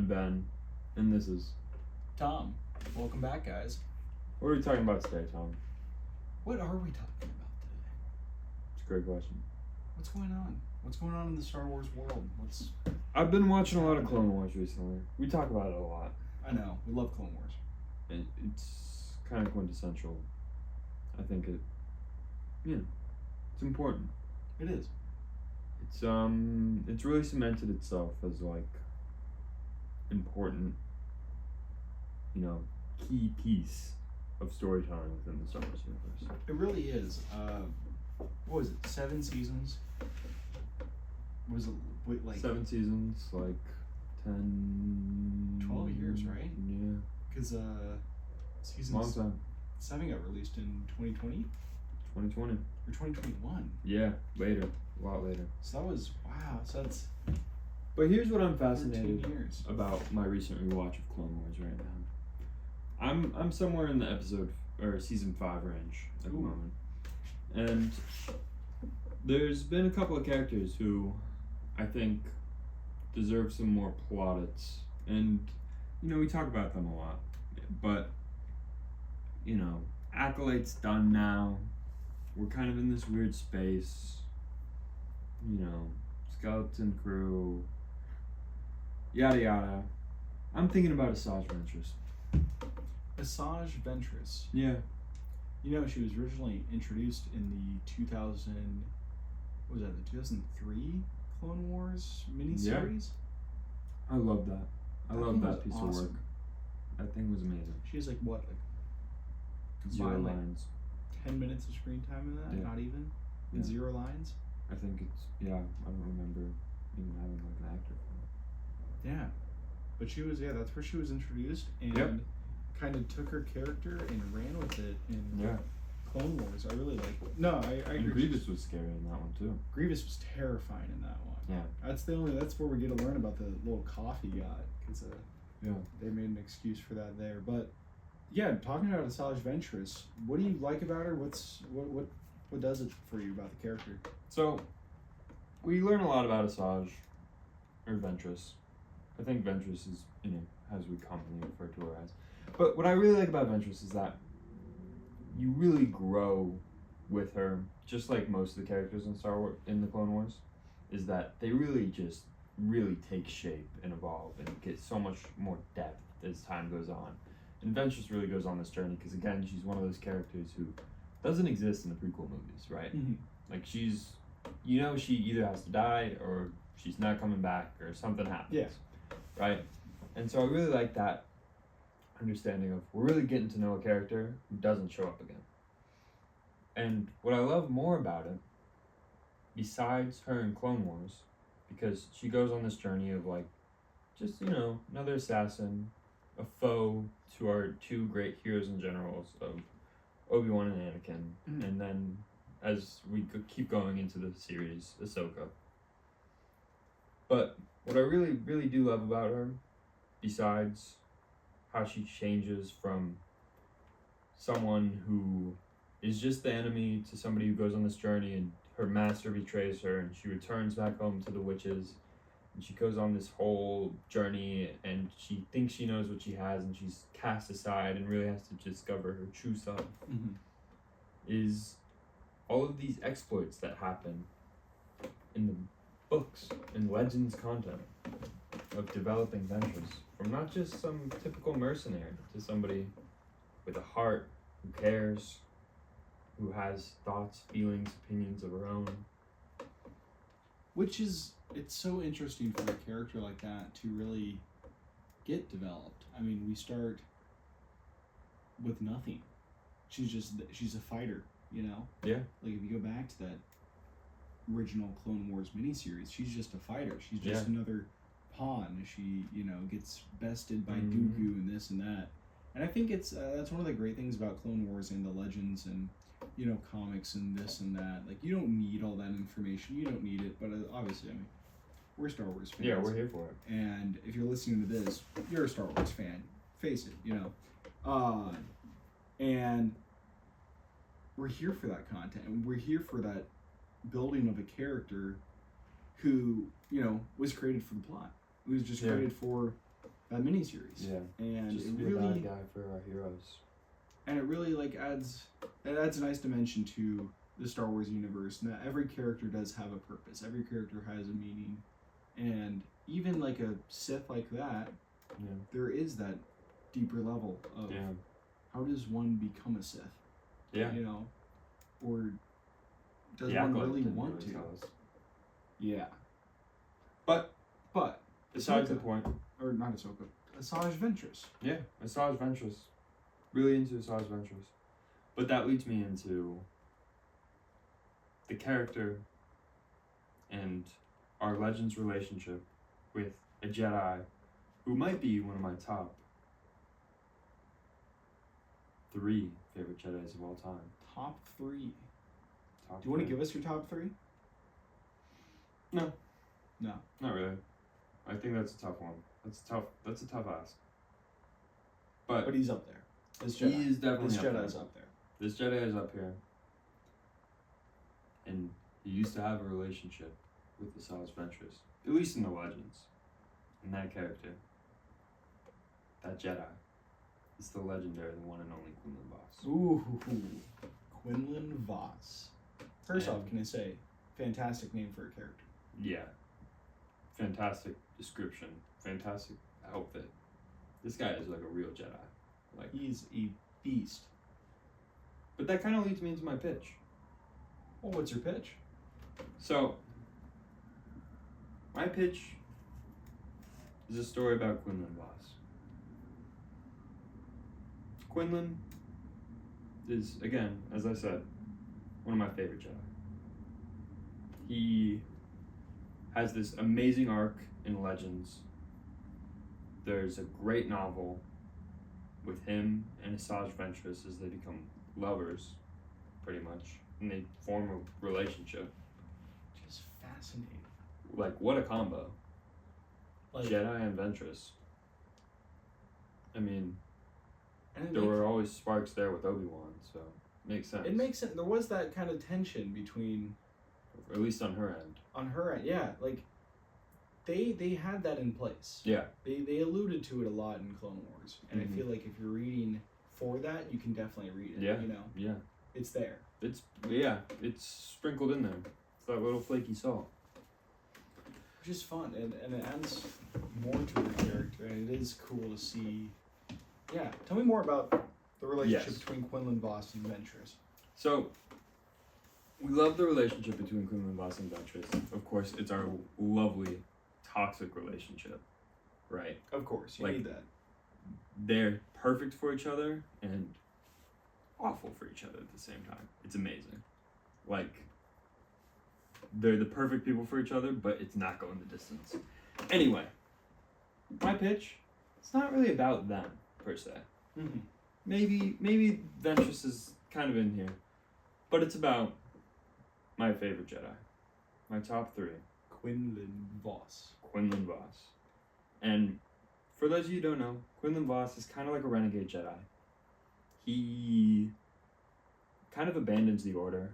I'm Ben, and this is... Tom. Welcome back, guys. What are we talking about today, Tom? What are we talking about today? It's a great question. What's going on? What's going on in the Star Wars world? I've been watching a lot of Clone Wars recently. We talk about it a lot. I know. We love Clone Wars. It's kind of quintessential. I think it's important. It is. It's really cemented itself as like important, key piece of storytelling within the Star Wars universe. It really is. What was it? 7 seasons? Was it like 7 seasons, like 10... 12 years, right? Yeah. Because season long time. 7 got released in 2020? 2020. Or 2021? Yeah, later. A lot later. So that was, wow, so that's... But here's what I'm fascinated 13 years. about my recent rewatch of Clone Wars right now. I'm somewhere in the season 5 range at the moment. And there's been a couple of characters who I think deserve some more plaudits. And, we talk about them a lot. But, Acolyte's done now. We're kind of in this weird space. Skeleton crew. Yada yada. I'm thinking about Asajj Ventress. Asajj Ventress. Yeah. She was originally introduced in the 2003 Clone Wars miniseries? Yeah. I love that. I love that piece awesome. of work. That thing was amazing. She has 0 lines. 10 minutes of screen time in that? Yeah. Not even? And 0 lines? I think I don't remember even having an actor for it. Yeah. But she was, that's where she was introduced and kind of took her character and ran with it in Clone Wars. I really like it. No, I agree. And Greedus was scary in that one too. Grievous was terrifying in that one. Yeah. That's where we get to learn about the little cough he got. Because they made an excuse for that there. But yeah, talking about Asajj Ventress, what do you like about her? What does it for you about the character? So, we learn a lot about Asajj, or Ventress. I think Ventress is, as we commonly refer to her as. But what I really like about Ventress is that you really grow with her, just like most of the characters in Star Wars, in the Clone Wars, is that they really take shape and evolve and get so much more depth as time goes on. And Ventress really goes on this journey because, again, she's one of those characters who doesn't exist in the prequel movies, right? Mm-hmm. Like, she's, she either has to die or she's not coming back or something happens, right? And so I really like that understanding of we're really getting to know a character who doesn't show up again. And what I love more about it, besides her in Clone Wars, because she goes on this journey of another assassin, a foe to our 2 great heroes and generals of Obi-Wan and Anakin, and then as we keep going into the series, Ahsoka. But what I really, really do love about her, besides how she changes from someone who is just the enemy to somebody who goes on this journey and her master betrays her and she returns back home to the witches and she goes on this whole journey and she thinks she knows what she has and she's cast aside and really has to discover her true self, is all of these exploits that happen in the books and Legends content of developing Ventress from not just some typical mercenary to somebody with a heart who cares, who has thoughts, feelings, opinions of her own. It's so interesting for a character like that to really get developed. I mean, we start with nothing. She's a fighter, Yeah. Like if you go back to that original Clone Wars miniseries, she's just a fighter. She's just another pawn. She, gets bested by Dooku and this and that. And I think it's that's one of the great things about Clone Wars and the Legends and comics and this and that. Like, you don't need all that information. You don't need it, but obviously, we're Star Wars fans. Yeah, we're here for it. And if you're listening to this, you're a Star Wars fan. Face it, and we're here for that content, and we're here for that building of a character who, was created for the plot. It was just created for that miniseries. Yeah. And Just it to be really a bad guy for our heroes. and it really like adds a nice dimension to the Star Wars universe, and that every character does have a purpose. Every character has a meaning, and even like a Sith like that, Yeah. there is that deeper level of Yeah. how does one become a Sith? Yeah. You know, or does The one Acolyte really didn't want to? tell us. Yeah, But but besides the Ahsoka- point. or not Ahsoka, Asajj Ventress. Yeah, Asajj Ventress. Really into Asajj Ventress. But that leads me into the character and our Legends relationship with a Jedi who might be one of my top 3 favorite Jedis of all time. Top 3. Top Do you want to 3. give us your top 3? No. No. Not really. I think that's a tough one. That's a tough ask. But But he's up there. This he Jedi. is definitely This up Jedi's there. up there. This Jedi is up here. And he used to have a relationship with the Asajj Ventress. At least in the Legends. And that character, that Jedi, is the legendary, the one and only Quinlan Voss. Ooh, Quinlan Voss. First And- off, can I say, fantastic name for a character. Yeah. Fantastic description. Fantastic outfit. This guy is like a real Jedi. Like, He's a beast. but that kind of leads me into my pitch. Well, what's your pitch? So, my pitch is a story about Quinlan Voss. Quinlan is, again, as I said, one of my favorite Jedi. He has this amazing arc in Legends. There's a great novel with him and Asajj Ventress as they become lovers, pretty much, and they form a relationship. Just fascinating. Like, what a combo. Like, Jedi and Ventress. I mean, and there were always sparks there with Obi-Wan, so makes sense. it makes sense. There was that kind of tension between, Or at least on her end. on her end. Yeah, like, they had that in place. Yeah. They alluded to it a lot in Clone Wars, and Mhm. I feel like if you're reading for that, you can definitely read it. Yeah. You know, Yeah. it's there. It's sprinkled in there. It's that little flaky salt. Which is fun, and it adds more to her character, and it is cool to see. Yeah, tell me more about the relationship Yes. between Quinlan Voss and Ventress. So, we love the relationship between Quinlan Voss and Ventress. Of course, it's our lovely, toxic relationship, right? Of course, you Like- need that. They're perfect for each other and awful for each other at the same time. It's amazing. Like, they're the perfect people for each other, but it's not going the distance. Anyway, my pitch, it's not really about them, per se. Mm-hmm. Maybe Ventress is kind of in here, but it's about my favorite Jedi. My top 3. Quinlan Voss. Quinlan Voss. And for those of you who don't know, Quinlan Voss is kind of like a renegade Jedi. He kind of abandons the Order,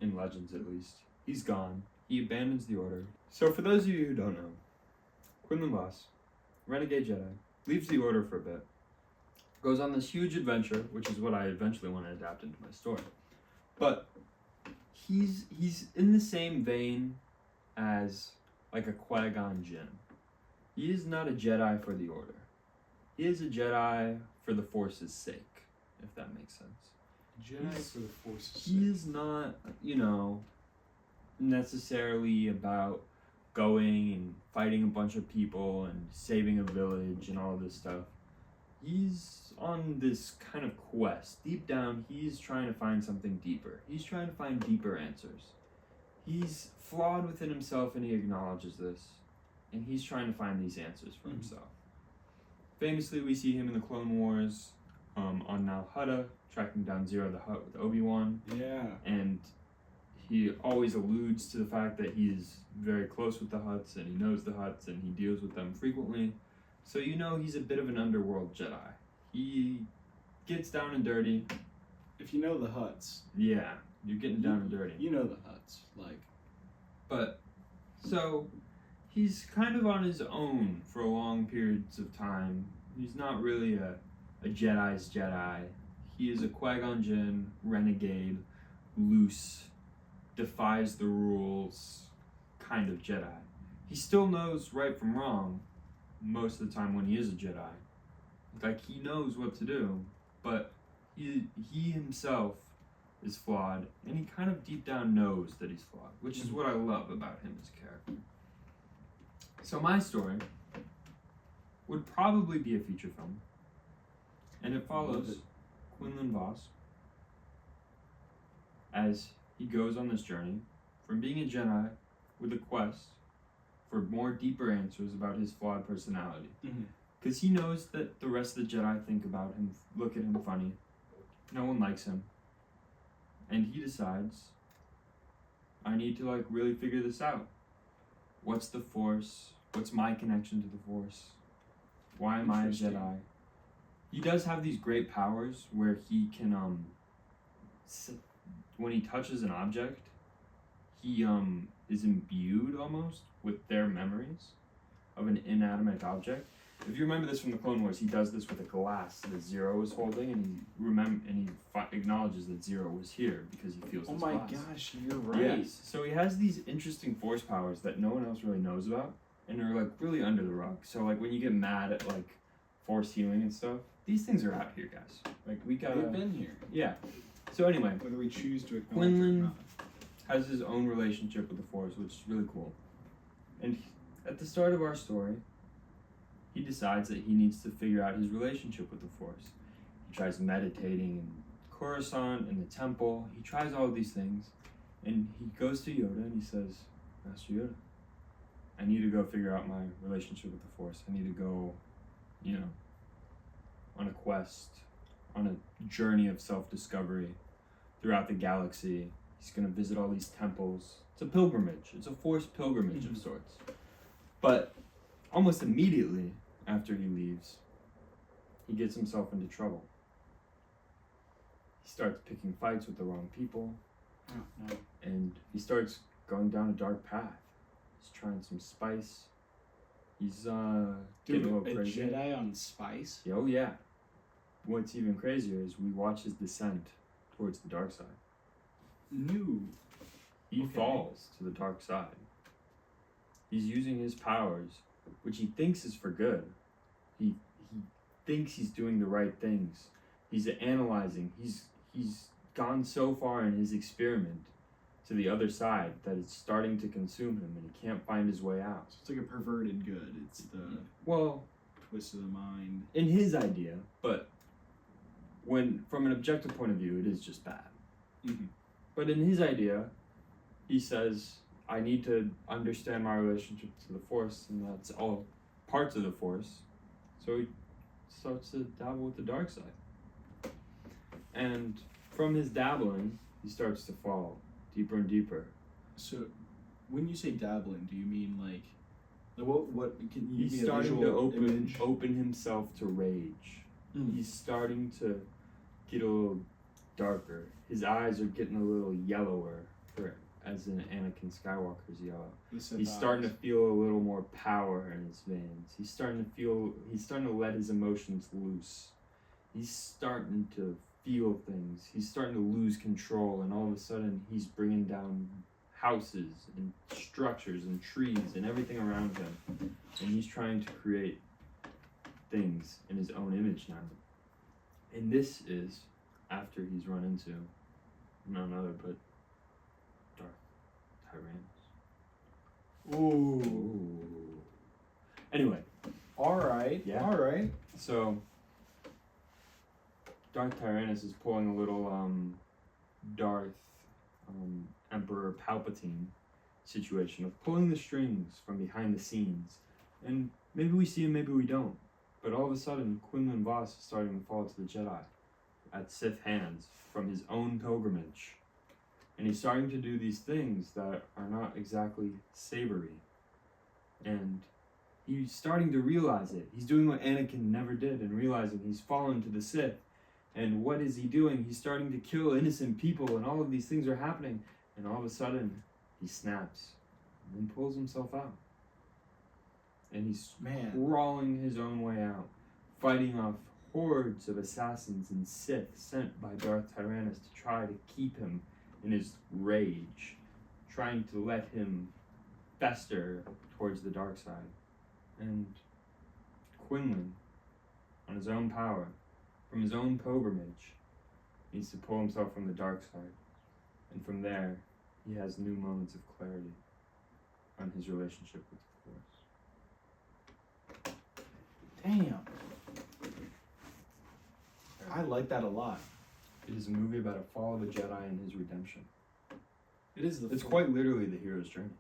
in Legends at least. He's gone. He abandons the Order. So for those of you who don't know, Quinlan Voss, renegade Jedi, leaves the Order for a bit, goes on this huge adventure, which is what I eventually want to adapt into my story. But he's in the same vein as like a Qui-Gon Jinn. He is not a Jedi for the Order. He is a Jedi for the Force's sake, if that makes sense. Jedi He's- for the Force's He sake. is not, necessarily about going and fighting a bunch of people and saving a village and all this stuff. He's on this kind of quest. Deep down, he's trying to find something deeper. He's trying to find deeper answers. He's flawed within himself and he acknowledges this. And he's trying to find these answers for Mhm. himself. Famously, we see him in the Clone Wars on Nal Hutta, tracking down Zero the Hutt with Obi-Wan. Yeah. And he always alludes to the fact that he's very close with the Hutts and he knows the Hutts and he deals with them frequently. So he's a bit of an underworld Jedi. He gets down and dirty. If you know the Hutts, Yeah, you're getting down and dirty. you know the Hutts. Like, But, so, he's kind of on his own for long periods of time. He's not really a Jedi's Jedi. He is a Qui-Gon Jinn renegade, loose, defies the rules kind of Jedi. He still knows right from wrong most of the time when he is a Jedi. Like, he knows what to do, but he himself is flawed, and he kind of deep down knows that he's flawed, which is what I love about him as a character. So my story would probably be a feature film, and it follows Quinlan Vos as he goes on this journey from being a Jedi with a quest for more deeper answers about his flawed personality. Because he knows that the rest of the Jedi think about him, look at him funny. No one likes him. And he decides, I need to like really figure this out. What's the Force? What's my connection to the Force? Why am I a Jedi? He does have these great powers where he can, when he touches an object, he is imbued almost with their memories of an inanimate object. If you remember this from the Clone Wars, he does this with a glass that Zero is holding, and he acknowledges that Zero was here because he feels this glass. Oh my gosh, you're right. Yes. So he has these interesting Force powers that no one else really knows about, and are like really under the rug. So like when you get mad at like Force healing and stuff, these things are out here, guys. Like we gotta. They've been here. Yeah. So anyway, whether we choose to acknowledge it or Quinlan not. has his own relationship with the Force, which is really cool. And at the start of our story, he decides that he needs to figure out his relationship with the Force. He tries meditating in Coruscant, in the temple. He tries all of these things. And he goes to Yoda and he says, Master Yoda, I need to go figure out my relationship with the Force. I need to go, on a quest, on a journey of self-discovery throughout the galaxy. He's going to visit all these temples. It's a pilgrimage. It's a forced pilgrimage of sorts. But almost immediately after he leaves, he gets himself into trouble. He starts picking fights with the wrong people. Oh, no. And he starts going down a dark path. He's trying some spice. He's getting a little crazy. Jedi on spice? Oh yeah. What's even crazier is we watch his descent towards the dark side. No. He falls to the dark side. He's using his powers, which he thinks is for good. He thinks he's doing the right things. He's analyzing. He's gone so far in his experiment to the other side that it's starting to consume him, and he can't find his way out. So it's like a perverted good. It's the twist of the mind. In his idea, but when from an objective point of view, it is just bad. Mm-hmm. But in his idea, he says, I need to understand my relationship to the Force, and that's all parts of the Force. So he starts to dabble with the dark side. And from his dabbling, he starts to fall deeper and deeper. So when you say dabbling, do you mean like what can you He's give me a starting to visual image? open himself to rage. He's starting to get a little darker. His eyes are getting a little yellower, as in Anakin Skywalker's yellow. He's starting to feel a little more power in his veins. He's starting to let his emotions loose. He's starting to feel things. He's starting to lose control, and all of a sudden he's bringing down houses and structures and trees and everything around him. And he's trying to create things in his own image now. And this is after he's run into none other but Darth Tyrannus. Ooh. Anyway. Alright. Yeah. Alright. So Darth Tyrannus is pulling a little Darth Emperor Palpatine situation of pulling the strings from behind the scenes. And maybe we see him, maybe we don't. But all of a sudden, Quinlan Vos is starting to fall to the Jedi at Sith hands from his own pilgrimage. And he's starting to do these things that are not exactly savory. And he's starting to realize it. He's doing what Anakin never did and realizing he's fallen to the Sith. And what is he doing? He's starting to kill innocent people, and all of these things are happening. And all of a sudden, he snaps and then pulls himself out. and he's Man. crawling his own way out, fighting off hordes of assassins and Sith sent by Darth Tyrannus to try to keep him in his rage, trying to let him fester towards the dark side. And Quinlan, on his own power, from his own pilgrimage, needs to pull himself from the dark side. And from there, he has new moments of clarity on his relationship with the Force. Damn. I like that a lot. It is a movie about a fall of a Jedi and his redemption. It is It's quite literally the hero's journey.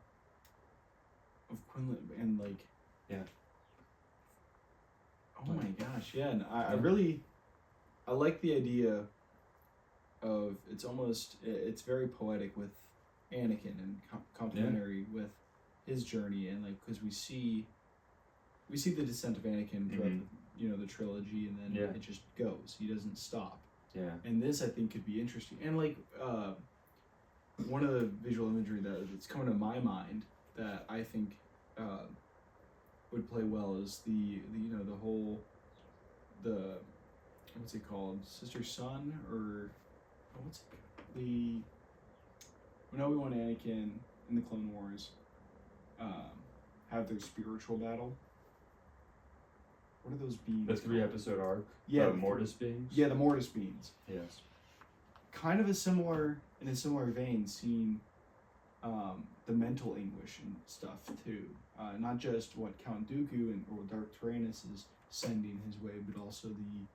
Of Quinlan and like. Yeah. Oh my gosh, yeah, and I really, I like the idea of it's very poetic with Anakin and complementary with his journey, and like because we see the descent of Anakin throughout the trilogy, and then it just goes. He doesn't stop. Yeah. And this I think could be interesting, and like one of the visual imagery that's coming to my mind that I think would play well is the what's it called, sister son, or what's it, when Obi-Wan and Anakin in the Clone Wars have their spiritual battle. What are those beings? The 3-episode arc. Yeah, the Mortis beings. Yeah, the Mortis beings. Yes. Kind of in a similar vein, seeing the mental anguish and stuff too. Not just what Count Dooku or Darth Tyrannus is sending his way, but also the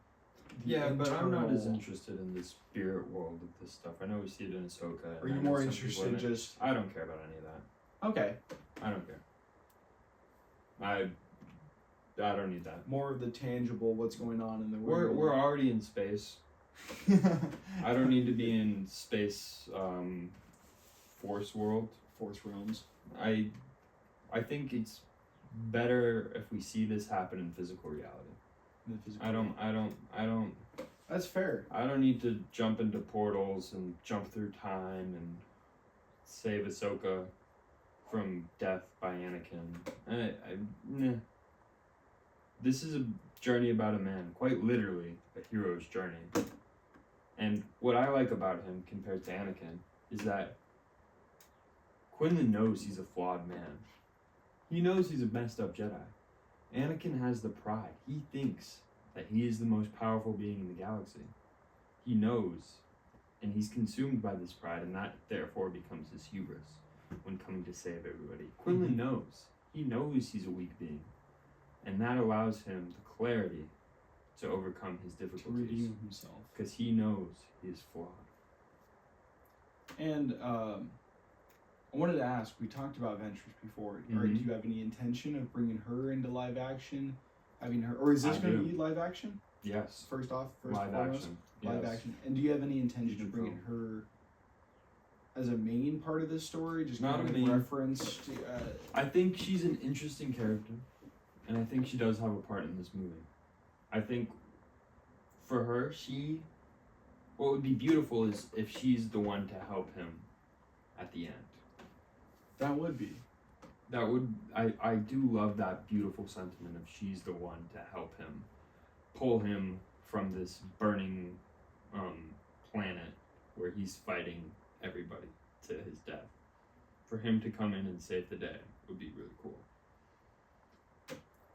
Yeah, but I'm not as internal- interested in the spirit world of this stuff. I know we see it in Ahsoka. Are you more interested just? I don't care about any of that. Okay. I don't care. I don't need that. More of the tangible, what's going on in the world. We're already in space. I don't need to be in space Force world. Force realms. I think it's better if we see this happen in physical reality. I don't That's fair. I don't need to jump into portals and jump through time and save Ahsoka from death by Anakin. Nah. This is a journey about a man, quite literally a hero's journey. And what I like about him compared to Anakin is that Quinlan knows he's a flawed man. He knows he's a messed up Jedi. Anakin has the pride. He thinks that he is the most powerful being in the galaxy. He knows, and he's consumed by this pride, and that therefore becomes his hubris when coming to save everybody. Quinlan knows. He knows he's a weak being, and that allows him the clarity to overcome his To difficulties. redeem himself. Because he knows he is flawed. And I wanted to ask, we talked about Ventress before. Do you have any intention of bringing her into live action? Having her, or is this going to be live action? Yes. First Live foremost? action. Live Yes. action. And do you have any intention Feature of bringing film. her as a main part of this story? Just Not kind a of main. reference to. I think she's an interesting character, and I think she does have a part in this movie. I think for her, what would be beautiful is if she's the one to help him at the end. That would be. That would, I do love that beautiful sentiment of she's the one to help him, pull him from this burning planet where he's fighting everybody to his death. For him to come in and save the day would be really cool.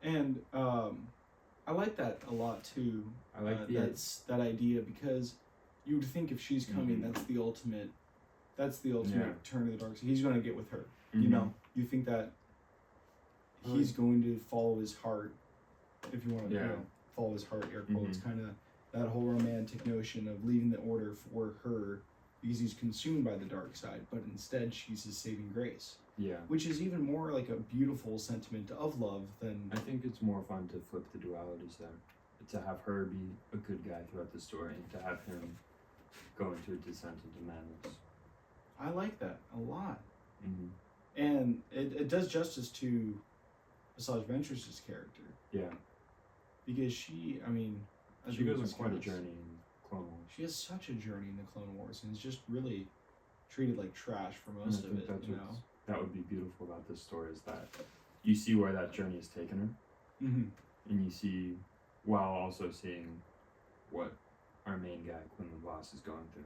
And I like that a lot too. I like that idea, because you would think if she's coming, that's the ultimate turn to the dark side. He's going to get with her. You know, you think that he's going to follow his heart, if you want to follow his heart, air quotes, kind of that whole romantic notion of leaving the order for her because he's consumed by the dark side, but instead she's his saving grace. Yeah. Which is even more like a beautiful sentiment of love than... I think it's more fun to flip the dualities there. To have her be a good guy throughout the story, and to have him go into a descent into madness. I like that a lot. Mm-hmm. And it does justice to Asajj Ventress's character. Yeah. Because she She goes on quite a journey in Clone Wars. She has such a journey in the Clone Wars, and is just really treated like trash for most of it, you know? That would be beautiful about this story, is that you see where that journey has taken her, Mm-hmm. and you see, while also seeing what our main guy Quinlan Voss is going through,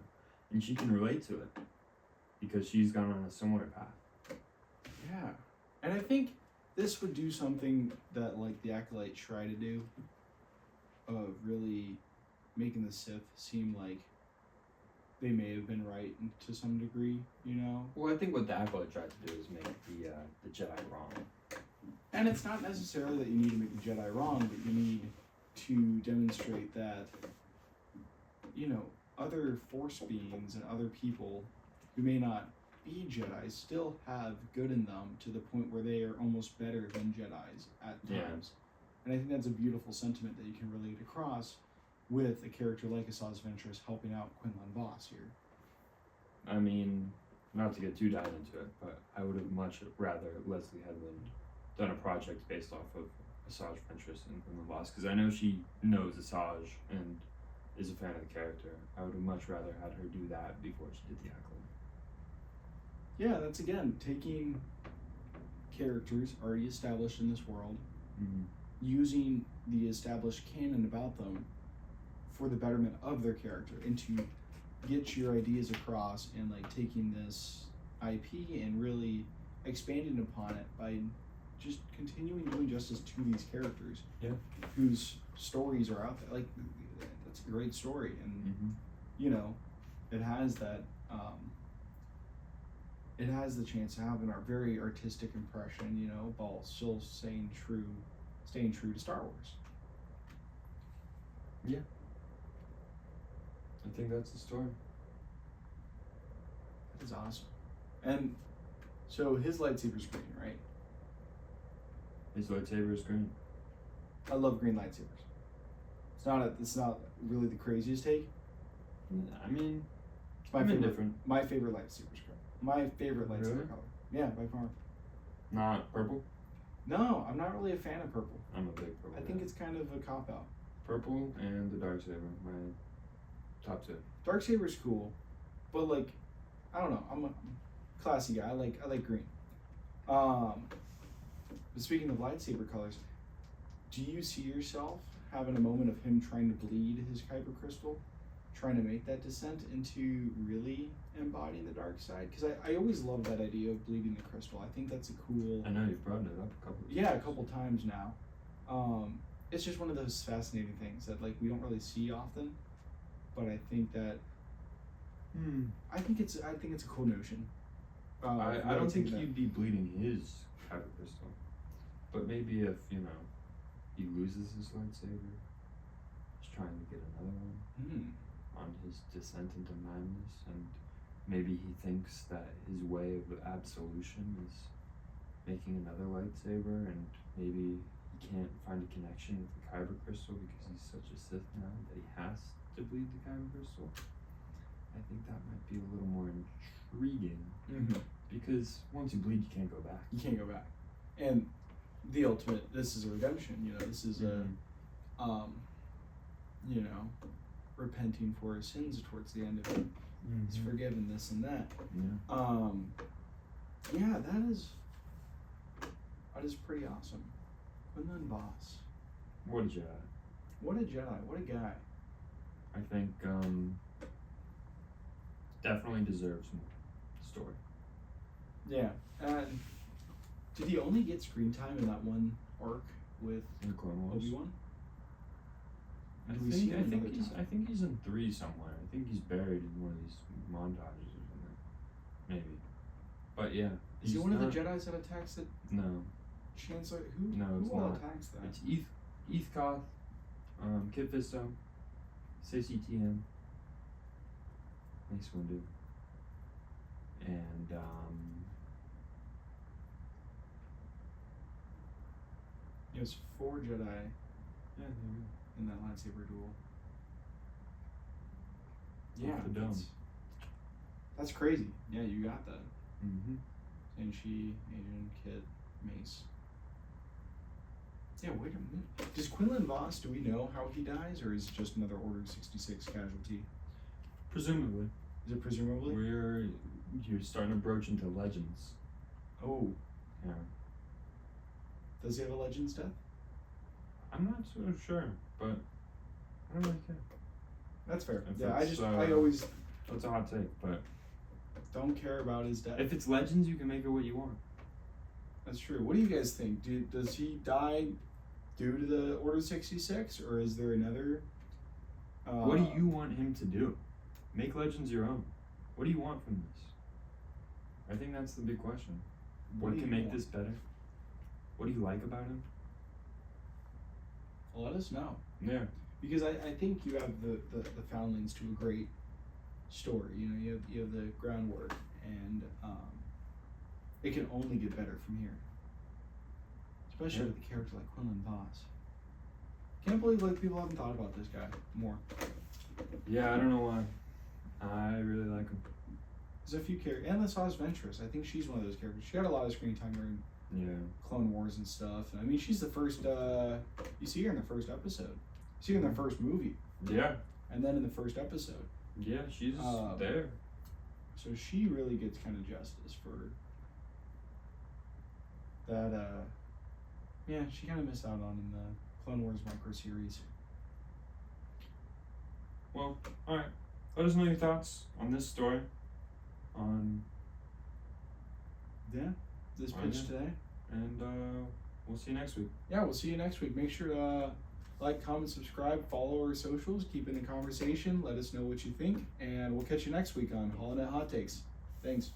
and she can relate to it because she's gone on a similar path. Yeah, and I think this would do something that like the Acolyte try to do, of really making the Sith seem like they may have been right to some degree, you know. Well, I think what the Acolyte tried to do is make the Jedi wrong. And it's not necessarily that you need to make the Jedi wrong, but you need to demonstrate that, you know, other Force beings and other people who may not be Jedi still have good in them to the point where they are almost better than Jedis at times. And I think that's a beautiful sentiment that you can relate across with a character like Asajj Ventress helping out Quinlan Voss here. I mean, not to get too dive into it, but I would have much rather Leslie Headland done a project based off of Asajj Ventress and Quinlan Voss, because I know she knows Asajj and is a fan of the character. I would have much rather had her do that before she did the Acolyte. Yeah, that's again taking characters already established in this world, using the established canon about them for the betterment of their character, and to get your ideas across, and like taking this IP and really expanding upon it by just continuing doing justice to these characters, whose stories are out there. Like, that's a great story, and you know, it has that. It has the chance to have a very artistic impression, you know, while still staying true to Star Wars. Yeah. I think that's the story. That is awesome. And so his lightsaber's green, right? His lightsaber is green. I love green lightsabers. It's not really the craziest take. I mean, It's my I'm favorite. indifferent. My favorite lightsaber's green. My favorite lightsaber Really? color. Yeah, by far. Not purple? No, I'm not really a fan of purple. I'm a big purple I think guy. it's kind of a cop out. Purple and the darksaber, my top two. Darksaber's cool, but like, I don't know. I'm a classy guy. I like green. But speaking of lightsaber colors, do you see yourself having a moment of him trying to bleed his kyber crystal, trying to make that descent into really embodying the dark side? Because I always love that idea of bleeding the crystal. I think that's a cool. I know you've brought it up a couple of Yeah, a times. couple times now. It's just one of those fascinating things that like we don't really see often, but I think that I think it's a cool notion. I really don't think taking he'd be bleeding his kyber crystal, but maybe if he loses his lightsaber, he's trying to get another one on his descent into madness, and maybe he thinks that his way of absolution is making another lightsaber, and maybe he can't find a connection with the kyber crystal because he's such a Sith now that he has to bleed the kyber crystal. I think that might be a little more intriguing, because once you bleed, you can't go back. You can't go back. And the ultimate, this is a redemption. You know, this is a, you know, repenting for his sins towards the end of it. He's forgiven this and that. Yeah, that is pretty awesome. Quinlan Voss. What a Jedi. What a Jedi. What a guy. I think definitely deserves more story. Yeah. And did he only get screen time in that one arc with In the Clone Wars. Obi-Wan? I Do we see him another I time? think he's in 3 somewhere. I think he's buried in one of these montages or something. Maybe. But yeah. Is he he's one of the not- Jedis that attacks the No. Chancellor? Who? No, it's who all not. attacks that? It's Eth Koth, Kit Fisto, CCTM, Mace Windu, and There's 4 Jedi yeah, there you in that lightsaber duel. go. Off the dome. That's crazy. Yeah, you got that. Mm-hmm. Agent, Kit, Mace. Yeah, wait a minute. Does Quinlan Voss, do we know how he dies, or is it just another Order 66 casualty? Presumably. Is it presumably? You're starting to broach into legends. Oh, Yeah. Does he have a Legends death? I'm not so sure, but I don't really care. That's fair. If Yeah, it's, I always That's a hot take, but don't care about his death. if it's Legends, you can make it what you want. That's true. What do you guys think? Does he die due to the Order 66, or is there another? What do you want him to do? Make Legends your own. What do you want from this? I think that's the big question. What can make this better? What do you like about him? Let us know. Yeah. Because I think you have the Foundlings to a great story. You know, you have the groundwork, and it can only get better from here. Especially with a character like Quinlan Voss. Can't believe people haven't thought about this guy more. Yeah, I don't know why. I really like him. There's a few characters, and the Sauce Ventress. I think she's one of those characters. She got a lot of screen time during Clone Wars and stuff. And I mean, she's the first. You see her in the first episode. You see her in the first movie. Yeah. And then in the first episode. Yeah, she's there. So she really gets kind of justice for that. Yeah, she kind of missed out on in the Clone Wars micro series. Well, all right. Let us know your thoughts on this story. On this pitch today. And we'll see you next week. Yeah, we'll see you next week. Make sure to like, comment, subscribe, follow our socials, keep in the conversation, let us know what you think, and we'll catch you next week on HoloNet Hot Takes. Thanks.